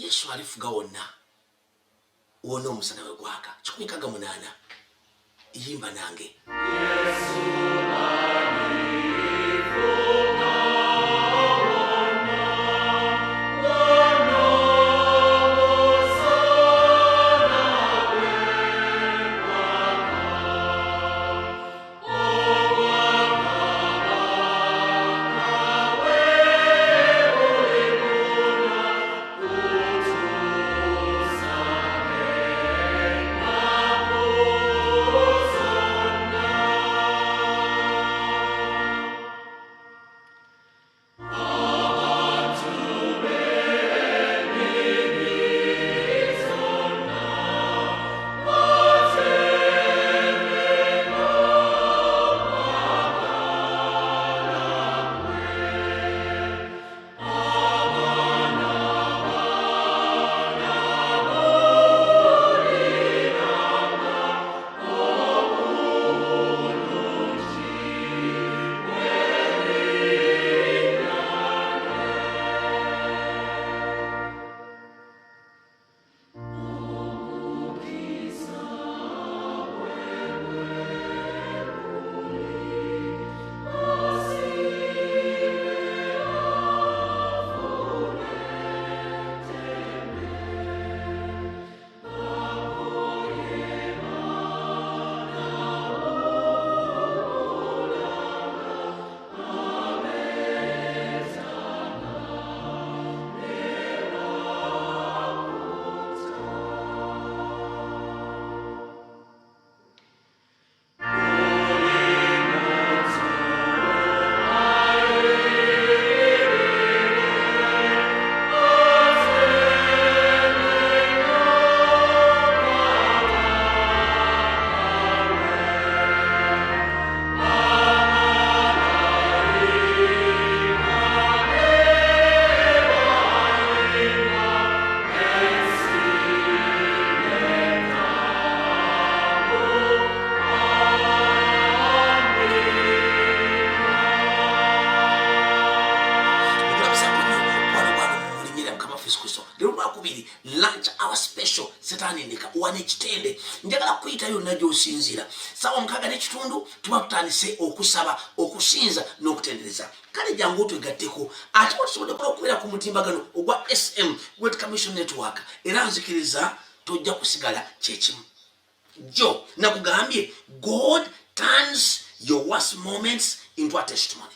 Yesu alifuga wonna wona omusana we gwaka 18 yimba nange Yesu launch our special Satani nika wane kitende njagala kuyita yonna gy'osinzira sawa 6 tubatandise okusaba okusinza n'okutendereza kale jangu twegatteko ate tusobole okubeera ku mutimbagano ogwa SM World Commission Network era nzikiriza tojja kusigala kyekimu jo nakugambye God turns your worst moments into a testimony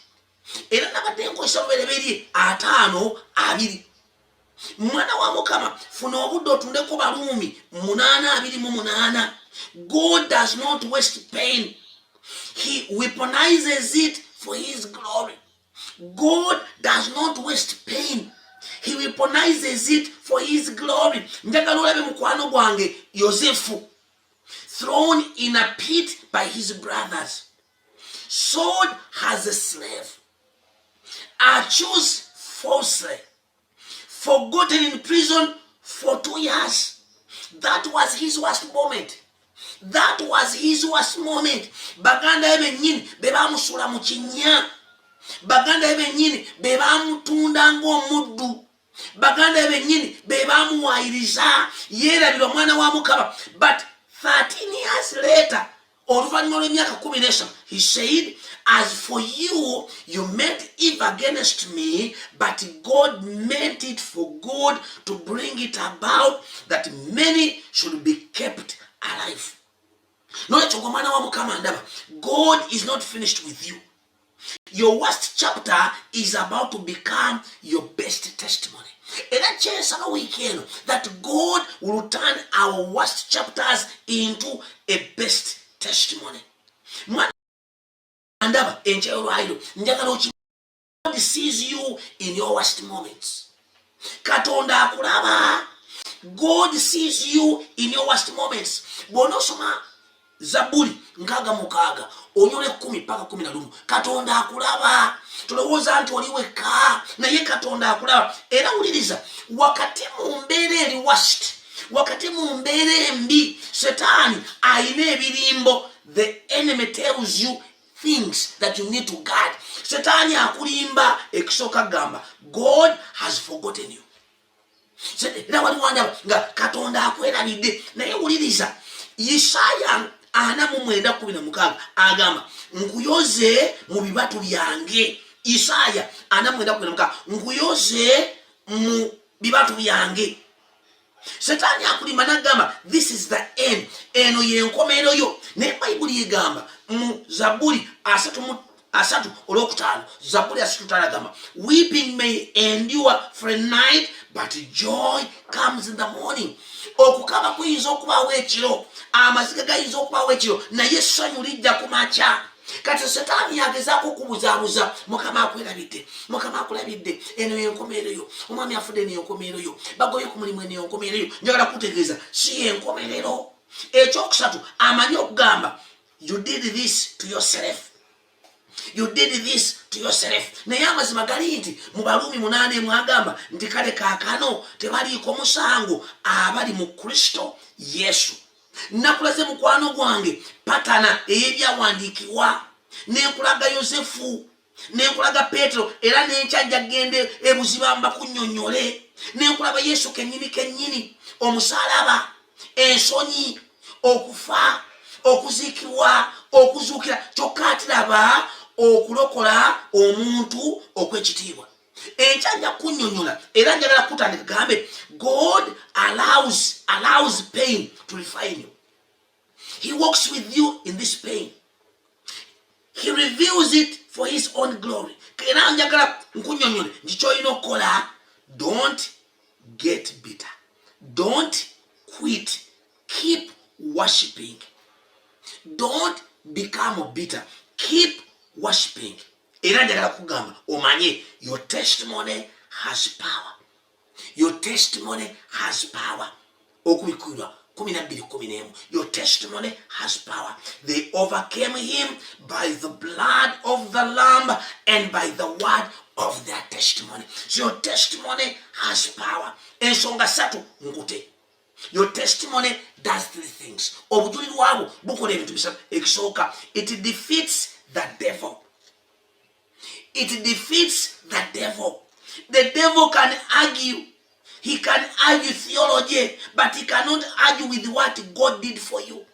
era nabadde nkozesa lubereberye 5:2 mwana wa Mukama funa obudde otundeko Baluumi 8:28. God does not waste pain, he weaponizes it for his glory. God does not waste pain, he weaponizes it for his glory. Njagala olabe mukwano gwange Yosefu thrown in a pit by his brothers, sold as a slave, accused falsely, forgotten in prison for 2 years. That was his worst moment. That was his worst moment. Baganda benyini bebamusula mu kinya. Baganda benyini bebamutunda ng'omuddu. Baganda benyini bebamuwayiriza yerabira mwana wa Mukama. But 13 years later, oluvannyuma lw'emyaka 10, he said, as for you, you meant evil against me, but God meant it for good to bring it about that many should be kept alive. Nolekyo gwe mwana wa Mukama ndaba, God is not finished with you. Your worst chapter is about to become your best testimony. Era kyesaba weekend that God will turn our worst chapters into a best testimony. Ndaba enkyero lwaliro njagala okimanyi God sees you in your worst moments. Katonda akulaba. God sees you in your worst moments. Bw'onosoma Zaburi 6:6 onyole 10-11 Katonda akulaba. Tulowooza nti oli wekka naye Katonda akulaba. Era wuliriza wakati mu mbeera eri worst, wakati mu mbeera embi, Setaani ayina ebirimbo. The enemy tells you things that you need to guard. Setaani akulimba ekisooka gamba God has forgotten you. era waliwo nga Katonda akwerabidde. Naye wuliriza Yesaya 49:16 agamba nkuyoze mu bibatu byange. Yesaya 49:16 nkuyoze mu bibatu byange. Satani akulima nagamba this is the end, eno yenkomero yo. Naye Bayibuli egamba mu Zaburi 3:5 Zaburi 3:5 agamba weeping may endure for a night but joy comes in the morning. Okukaba kuyinza okubaawo ekiro, amaziga gayinza okubaawo ekiro, naye essanyu lijja kumakya. Kati Satani yagezaako okubuzaabuza, Mukama akwerabidde, Mukama akulabidde, eno yenkomero yo, omwami afudde n'enkomero yo, bagoye ku mulimu eno yenkomero yo. Njagala kutegeeza si yenkomerero. Ekyokusatu amanyi okugamba you did this to yourself. You did this to yourself. Naye amazima gali nti mu Balumi 8 mwagamba nti kale kaakano tebaliiko musango abali mu Kristo Yesu. Nakulaze mukwano gwange patana ey'ebyawandiikibwa, nenkulaga Yosefu, nenkulaga Petero, era nenkyajja gende ebuziba mbakunnyonnyole, nenkulaba Yesu kennyini, omusalaba, ensonyi, okufa, okuziikibwa, okuzuukira, kyokka atiraba okulokola omuntu okw'ekitiibwa. Enkyajja kunnyonnyola era njagala kutandika gambe God allows pain to refine you. He walks with you in this pain. He reveals it for his own glory. Era njagala nkunnyonnyole nti ky'olina okukola, don't get bitter, don't quit, keep worshiping. Don't become bitter, keep worshiping. Era njagala kugamba omanye your testimony has power. Your testimony has power. Okubikirwa 12:11. Your testimony has power. They overcame him by the blood of the Lamb and by the word of their testimony. So your testimony has power. Ensonga satu nkute. Your testimony does 3 things. Obujulirwabwo bukola ebintu bisatu. Ekisooka, it defeats the devil. It defeats the devil. The devil can argue. He can argue theology, but he cannot argue with what God did for you.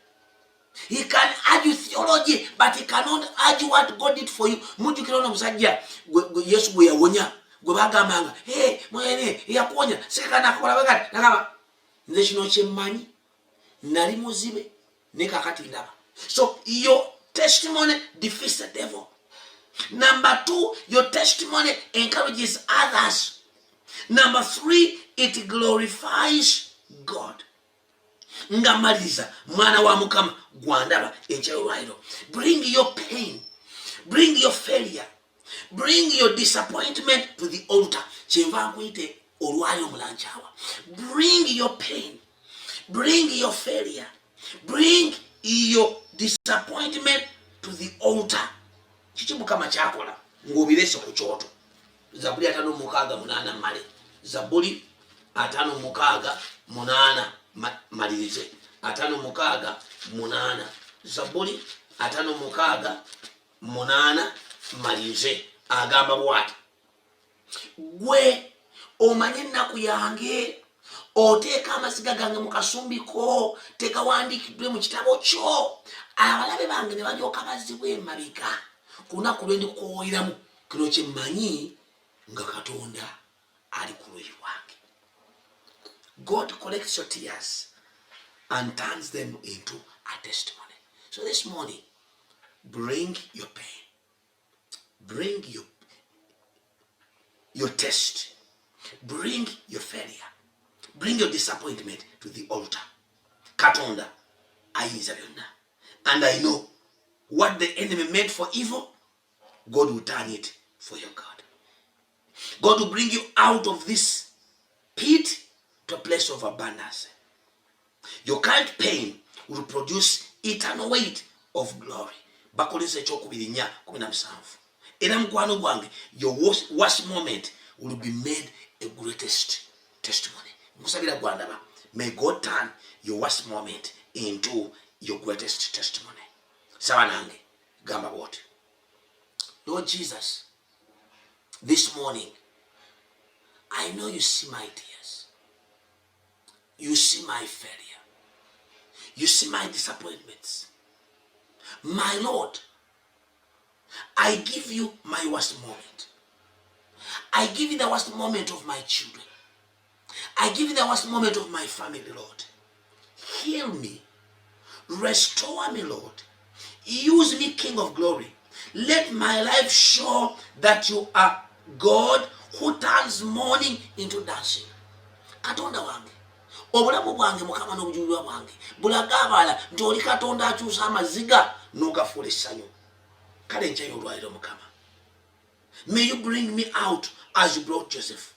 He can argue theology, but he cannot argue what God did for you. Mujukira ono musajja Yesu gwe yawonya, gwe bagambanga, mwene yakuwonya, sekana akola bagati, nagamba nze kino kyemmanyi, nali muzibe ne kakati ndaba. So your testimony defeats the devil. Number 2, your testimony encourages others. Number 3, it glorifies God. Ngamaliza mwana wa Mukama gwandaba enkyalwairo. Bring your pain, bring your failure, bring your disappointment to the altar. Kyenva nkuyite olwali omulanchawa. Bring your pain, bring your failure, bring your disappointment to the altar. Kiki Mukama kyakola ng'obirese ku kyoto. Zaburi 5:8 male. Zaburi 5:8 malirize. 5:8. Zaburi 5:8 malirize. Agamba bw'ati. Gwe omanye ennaku yange, oteeka amasiga gange mu kasumbiko, tegawandiikiddwe mu kitabo kyo. Abalabe bange ne balyoka bazzibwa emabega. Kunaku lwe ndikuwooleramu kino kyemmanyi nga Katonda ali ku lweyi lwange. God collects your tears and turns them into a testimony. So this morning, bring your pain, bring your test, bring your failure, bring your disappointment to the altar. Katonda ayinza byonna. And I know what the enemy meant for evil, God will turn it for your good. God will bring you out of this pit to a place of abundance. Your current pain will produce eternal weight of glory. Bakolese ekyokubiri 4:17. Era mukwano gwange, your worst moment will be made a greatest testimony. Nkusabira gwandaba. May God turn your worst moment into your greatest testimony. Sawa nange, gamba what? Lord Jesus, this morning, I know you see my tears. You see my failure. You see my disappointments. My Lord, I give you my worst moment. I give you the worst moment of my children. I give you the worst moment of my family, Lord. Heal me. Restore me, Lord. Use me, King of Glory. Let my life show that you are God who turns mourning into dancing. Katonda wange, obulamu bwange mukama n'obujulirwa bwange bulaga abala nti oli Katonda akyusa amaziga n'ogafuula essanyu. Kale nkyayo olwaliro mukama. May you bring me out as you brought Joseph.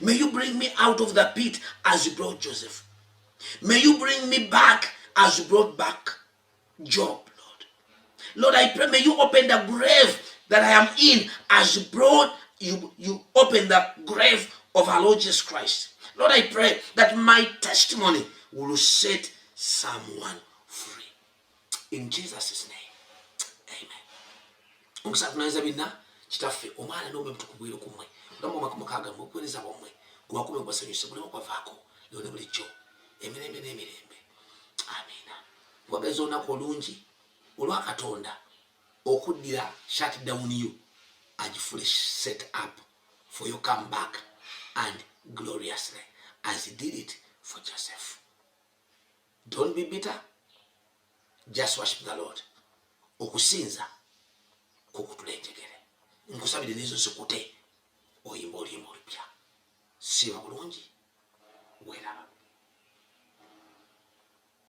May you bring me out of the pit as you brought Joseph. May you bring me back as you brought back Job, Lord. Lord, I pray, may you open the grave that I am in as you brought, you open the grave of our Lord Jesus Christ. Lord, I pray that my testimony will set someone free. In Jesus' name, amen. Unkusatunaza bina kitaffe omwana n'omwe mutukubwire kumwe. Ndamo makumakaga mukwereza bomwe. Kubakume kwasanyuse bulemo kwavaako. Leo bulijjo. Emirembe n'emirembe. Amina. Wabeza onako olungi olwa Katonda okuddira shut down you agifule set up for you come back and gloriously as he did it for Joseph. Don't be bitter. Just worship the Lord. Okusinza kukutulenjegere. Nkusabire nizo zikute oyimba oluyimba olupya. Siba bulungi. Welaba.